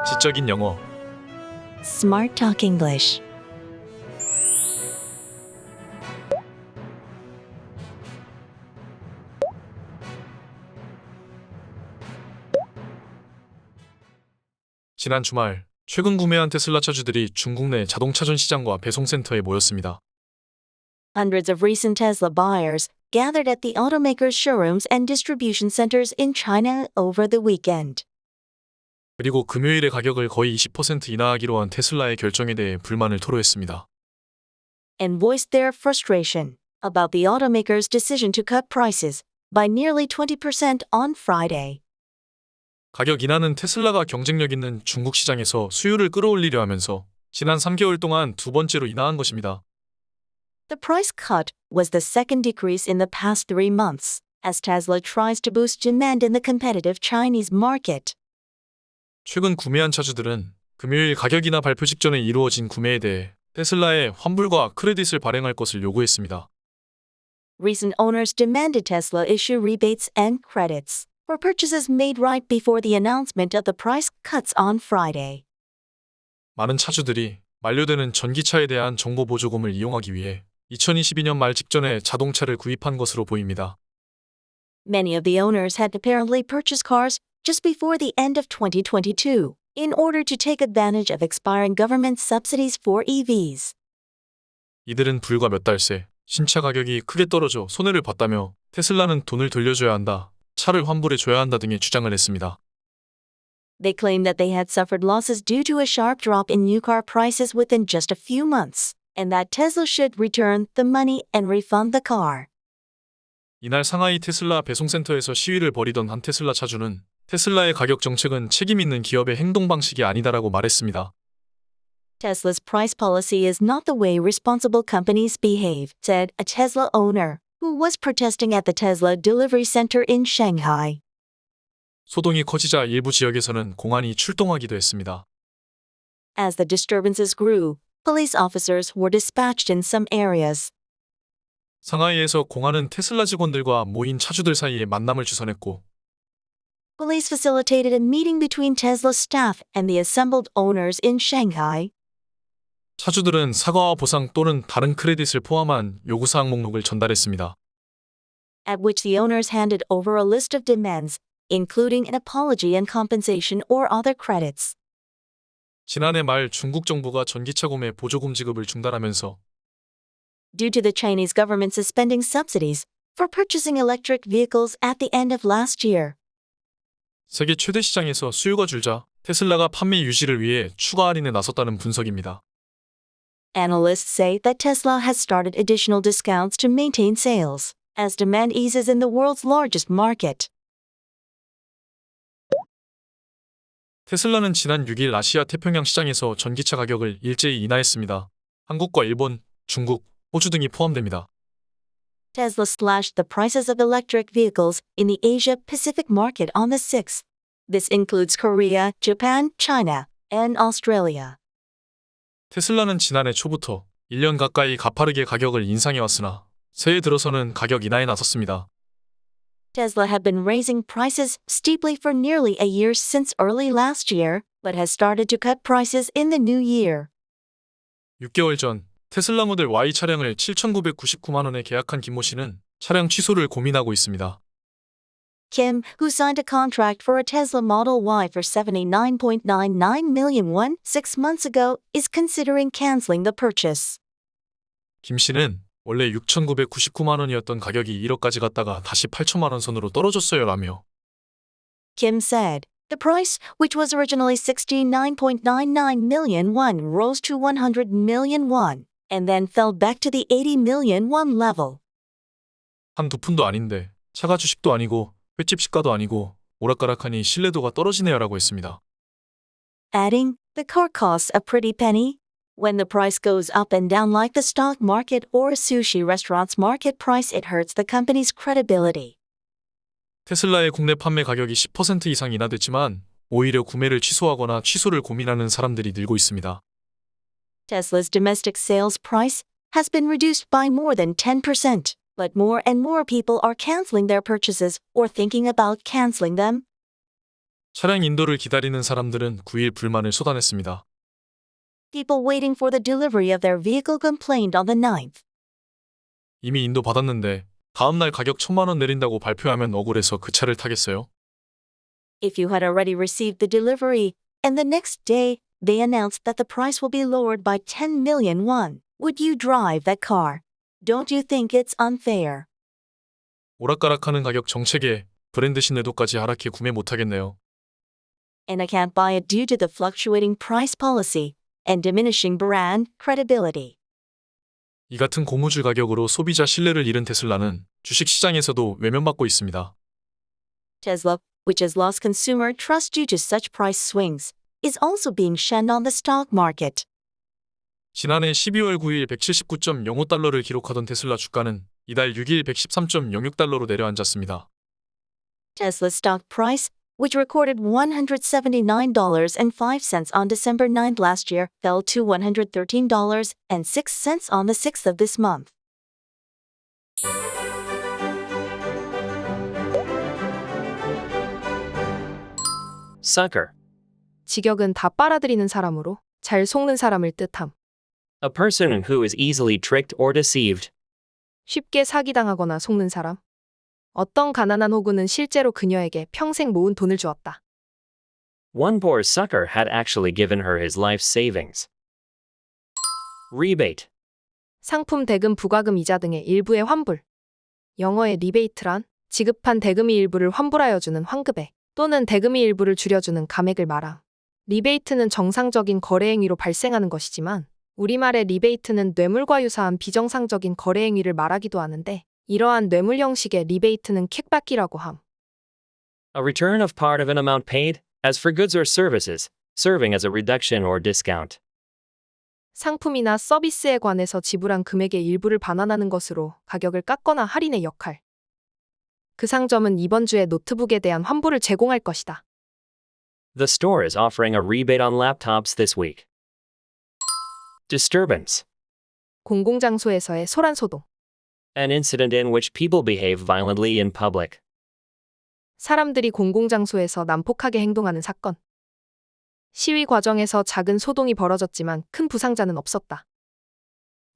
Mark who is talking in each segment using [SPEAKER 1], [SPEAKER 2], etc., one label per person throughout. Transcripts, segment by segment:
[SPEAKER 1] 지적인 영어.
[SPEAKER 2] Smart Talk English.
[SPEAKER 1] 지난 주말, 최근 구매한 테슬라 차주들이 중국 내 자동차전 시장과 배송센터에 모였습니다.
[SPEAKER 2] Hundreds of recent Tesla buyers gathered at the automaker's showrooms and distribution centers in China over the weekend.
[SPEAKER 1] 그리고 금요일에 가격을 거의 20% 인하하기로 한 테슬라의 결정에 대해 불만을 토로했습니다.
[SPEAKER 2] And voiced their frustration about the automaker's decision to cut prices by nearly 20% on Friday.
[SPEAKER 1] 가격 인하는 테슬라가 경쟁력 있는 중국 시장에서 수요를 끌어올리려 하면서 지난 3개월 동안 두 번째로 인하한 것입니다.
[SPEAKER 2] The price cut was the second decrease in the past 3 months, as Tesla tries to boost demand in the competitive Chinese market.
[SPEAKER 1] 최근 구매한 차주들은 금요일 가격 인하 발표 직전에 이루어진 구매에 대해 테슬라에 환불과 크레딧을 발행할 것을 요구했습니다.
[SPEAKER 2] Recent owners demanded Tesla issue rebates and credits for purchases made right before the announcement of the price cuts on Friday.
[SPEAKER 1] 많은 차주들이 만료되는 전기차에 대한 정보 보조금을 이용하기 위해 2022년 말 직전에 자동차를 구입한 것으로 보입니다.
[SPEAKER 2] Many of the owners had apparently purchased cars just before the end of 2022 in order to take advantage of expiring government subsidies for EVs.
[SPEAKER 1] 이들은 불과 몇 달 새 신차 가격이 크게 떨어져 손해를 봤다며 테슬라는 돈을 돌려줘야 한다, 차를 환불해줘야 한다 등의 주장을 했습니다.
[SPEAKER 2] They claimed that they had suffered losses due to a sharp drop in new car prices within just a few months, and that Tesla should return the money and refund the car.
[SPEAKER 1] 이날 상하이 테슬라 배송센터에서 시위를 벌이던 한 테슬라 차주는 테슬라의 가격 정책은 책임 있는 기업의 행동 방식이 아니다라고 말했습니다.
[SPEAKER 2] Tesla's price policy is not the way responsible companies behave, said a Tesla owner who was protesting at the Tesla delivery center in Shanghai.
[SPEAKER 1] 소동이 커지자 일부 지역에서는 공안이 출동하기도 했습니다.
[SPEAKER 2] As the disturbances grew, police officers were dispatched in some areas.
[SPEAKER 1] 상하이에서 공안은 테슬라 직원들과 모인 차주들 사이에 만남을 주선했고
[SPEAKER 2] Police facilitated a meeting between Tesla staff and the assembled owners in Shanghai.
[SPEAKER 1] 차주들은 사과와 보상 또는 다른 크레딧을 포함한 요구사항 목록을 전달했습니다.
[SPEAKER 2] At which the owners handed over a list of demands, including an apology and compensation or other credits.
[SPEAKER 1] 지난해 말 중국 정부가 전기차 구매 보조금 지급을 중단하면서
[SPEAKER 2] Due to the Chinese government suspending subsidies for purchasing electric vehicles at the end of last year.
[SPEAKER 1] 세계 최대 시장에서 수요가 줄자 테슬라가 판매 유지를 위해 추가 할인에 나섰다는 분석입니다.
[SPEAKER 2] Analysts say that Tesla has started additional discounts to maintain sales, as demand eases in the world's largest market.
[SPEAKER 1] 테슬라는 지난 6일 아시아 태평양 시장에서 전기차 가격을 일제히 인하했습니다. 한국과 일본, 중국, 호주 등이 포함됩니다.
[SPEAKER 2] Tesla slashed the prices of electric vehicles in the Asia-Pacific market on the 6th. This includes Korea, Japan, China, and Australia.
[SPEAKER 1] 테슬라는 지난해 초부터 1년 가까이 가파르게 가격을 인상해왔으나 새해 들어서는 가격 인하에 나섰습니다.
[SPEAKER 2] Tesla had been raising prices steeply for nearly a year since early last year, but has started to cut prices in the new year.
[SPEAKER 1] 6개월 전 테슬라 모델 Y 차량을 7,999만 원에 계약한 김모 씨는 차량 취소를 고민하고 있습니다.
[SPEAKER 2] Kim, who signed a contract for a Tesla Model Y for 79.99 million won 6 months ago, is considering canceling the purchase.
[SPEAKER 1] 김 씨는 원래 6,999만 원이었던 가격이 1억까지 갔다가 다시 8천만 원 선으로 떨어졌어요 라며
[SPEAKER 2] Kim said, the price, which was originally 69.99 million won, rose to 100 million won, and then fell back to the 80 million won level.
[SPEAKER 1] 한두 푼도 아닌데 차가 주식도 아니고 횟집 시가도 아니고 오락가락하니 신뢰도가 떨어지네요 라고 했습니다.
[SPEAKER 2] Adding, the car costs a pretty penny. When the price goes up and down like the stock market or a sushi restaurant's market price, it hurts the company's credibility.
[SPEAKER 1] 테슬라의 국내 판매 가격이 10% 이상 인하됐지만 오히려 구매를 취소하거나 취소를 고민하는 사람들이 늘고 있습니다.
[SPEAKER 2] Tesla's domestic sales price has been reduced by more than 10%, but more and more people are canceling their purchases or thinking about canceling them.
[SPEAKER 1] 차량 인도를 기다리는 사람들은 9일 불만을 쏟아냈습니다.
[SPEAKER 2] People waiting for the delivery of their vehicle complained on the 9th.
[SPEAKER 1] 이미 인도 받았는데 다음날 가격 1,000만 원 내린다고 발표하면 억울해서 그 차를 타겠어요?
[SPEAKER 2] If you had already received the delivery, and the next day they announced that the price will be lowered by 10 million won, would you drive that car? Don't you think it's unfair?
[SPEAKER 1] 오락가락하는 가격 정책에 브랜드 신뢰도까지 하락해 구매 못하겠네요.
[SPEAKER 2] And I can't buy it due to the fluctuating price policy and diminishing brand credibility.
[SPEAKER 1] 이 같은 고무줄 가격으로 소비자 신뢰를 잃은 테슬라는 주식시장에서도 외면받고 있습니다.
[SPEAKER 2] Tesla, which has lost consumer trust due to such price swings, is also being shunned on the stock market.
[SPEAKER 1] 지난해 12월 9일 179.05달러를 기록하던 테슬라 주가는 이달 6일 113.06달러로 내려앉았습니다.
[SPEAKER 2] Tesla's stock price, which recorded $179.05 on December 9th last year, fell to $113.06 on the 6th of this month.
[SPEAKER 3] Sucker.
[SPEAKER 4] 직역은 다 빨아들이는 사람으로 잘 속는 사람을 뜻함.
[SPEAKER 3] A person who is easily tricked or deceived.
[SPEAKER 4] 쉽게 사기당하거나 속는 사람. 어떤 가난한 호구는 실제로 그녀에게 평생 모은 돈을 주었다.
[SPEAKER 3] One poor sucker had actually given her his life savings. Rebate.
[SPEAKER 4] 상품 대금 부과금 이자 등의 일부의 환불. 영어의 리베이트란 지급한 대금의 일부를 환불하여 주는 환급액 또는 대금의 일부를 줄여주는 감액을 말함. 리베이트는 정상적인 거래 행위로 발생하는 것이지만 우리말의 리베이트는 뇌물과 유사한 비정상적인 거래 행위를 말하기도 하는데 이러한 뇌물 형식의 리베이트는 킥백이라고 함.
[SPEAKER 3] A return of part of an amount paid, as for goods or services, serving as a reduction or discount.
[SPEAKER 4] 상품이나 서비스에 관해서 지불한 금액의 일부를 반환하는 것으로 가격을 깎거나 할인의 역할. 그 상점은 이번 주에 노트북에 대한 환불을 제공할 것이다.
[SPEAKER 3] The store is offering a rebate on laptops this week. Disturbance.
[SPEAKER 4] 공공장소에서의 소란소동.
[SPEAKER 3] An incident in which people behave violently in public.
[SPEAKER 4] 사람들이 공공장소에서 난폭하게 행동하는 사건. 시위 과정에서 작은 소동이 벌어졌지만 큰 부상자는 없었다.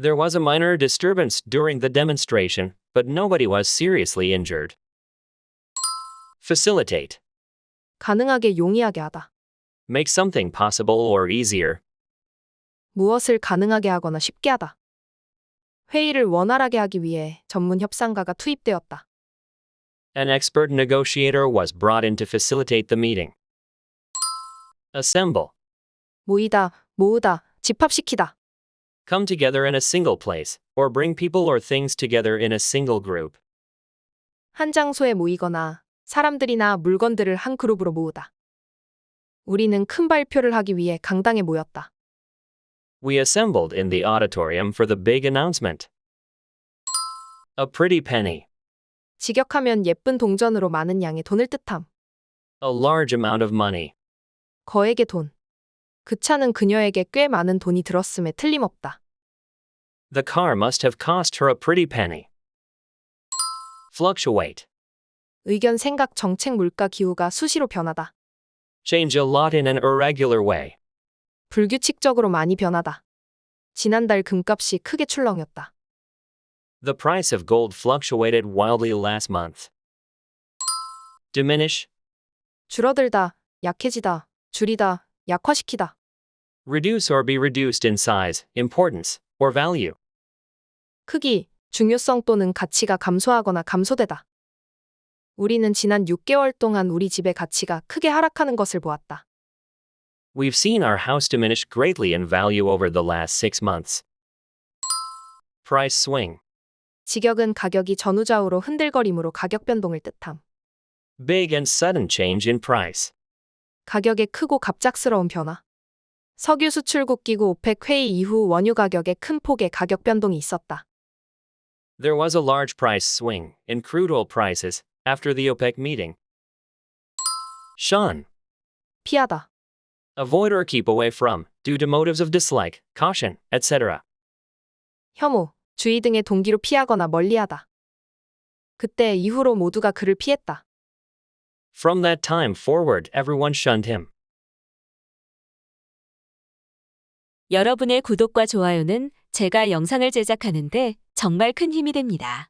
[SPEAKER 3] There was a minor disturbance during the demonstration, but nobody was seriously injured. Facilitate.
[SPEAKER 4] 가능하게 용이하게 하다.
[SPEAKER 3] Make something possible or easier.
[SPEAKER 4] 무엇을 가능하게 하거나 쉽게 하다. 회의를 원활하게 하기 위해 전문 협상가가 투입되었다.
[SPEAKER 3] An expert negotiator was brought in to facilitate the meeting. Assemble.
[SPEAKER 4] 모이다, 모으다, 집합시키다.
[SPEAKER 3] Come together in a single place, or bring people or things together in a single group.
[SPEAKER 4] 한 장소에 모이거나 사람들이나 물건들을 한 그룹으로 모으다. 우리는 큰 발표를 하기 위해 강당에 모였다.
[SPEAKER 3] We assembled in the auditorium for the big announcement. A pretty penny.
[SPEAKER 4] 직역하면 예쁜 동전으로 많은 양의 돈을 뜻함.
[SPEAKER 3] A large amount of money.
[SPEAKER 4] 거액의 돈. 그 차는 그녀에게 꽤 많은 돈이 들었음에 틀림없다.
[SPEAKER 3] The car must have cost her a pretty penny. Fluctuate.
[SPEAKER 4] 의견, 생각, 정책, 물가, 기후가 수시로 변하다.
[SPEAKER 3] Change a lot in an irregular way.
[SPEAKER 4] 불규칙적으로 많이 변하다. 지난달 금값이 크게 출렁였다.
[SPEAKER 3] The price of gold fluctuated wildly last month. Diminish.
[SPEAKER 4] 줄어들다, 약해지다, 줄이다, 약화시키다.
[SPEAKER 3] Reduce or be reduced in size, importance, or value.
[SPEAKER 4] 크기, 중요성 또는 가치가 감소하거나 감소되다. 우리는 지난 6개월 동안 우리 집의 가치가 크게 하락하는 것을 보았다.
[SPEAKER 3] We've seen our house diminish greatly in value over the last 6 months. Price swing.
[SPEAKER 4] 직역은 가격이 전후좌우로 흔들거림으로 가격 변동을 뜻함.
[SPEAKER 3] Big and sudden change in price.
[SPEAKER 4] 가격의 크고 갑작스러운 변화. 석유 수출국 기구 오펙 회의 이후 원유 가격의 큰 폭의 가격 변동이 있었다.
[SPEAKER 3] There was a large price swing in crude oil prices after the OPEC meeting. Shun.
[SPEAKER 4] 피하다.
[SPEAKER 3] Avoid or keep away from, due to motives of dislike, caution, etc.
[SPEAKER 4] 혐오, 주의 등의 동기로 피하거나 멀리하다. 그때 이후로 모두가 그를 피했다.
[SPEAKER 3] From that time forward, everyone shunned him.
[SPEAKER 5] 여러분의 구독과 좋아요는 제가 영상을 제작하는데 정말 큰 힘이 됩니다.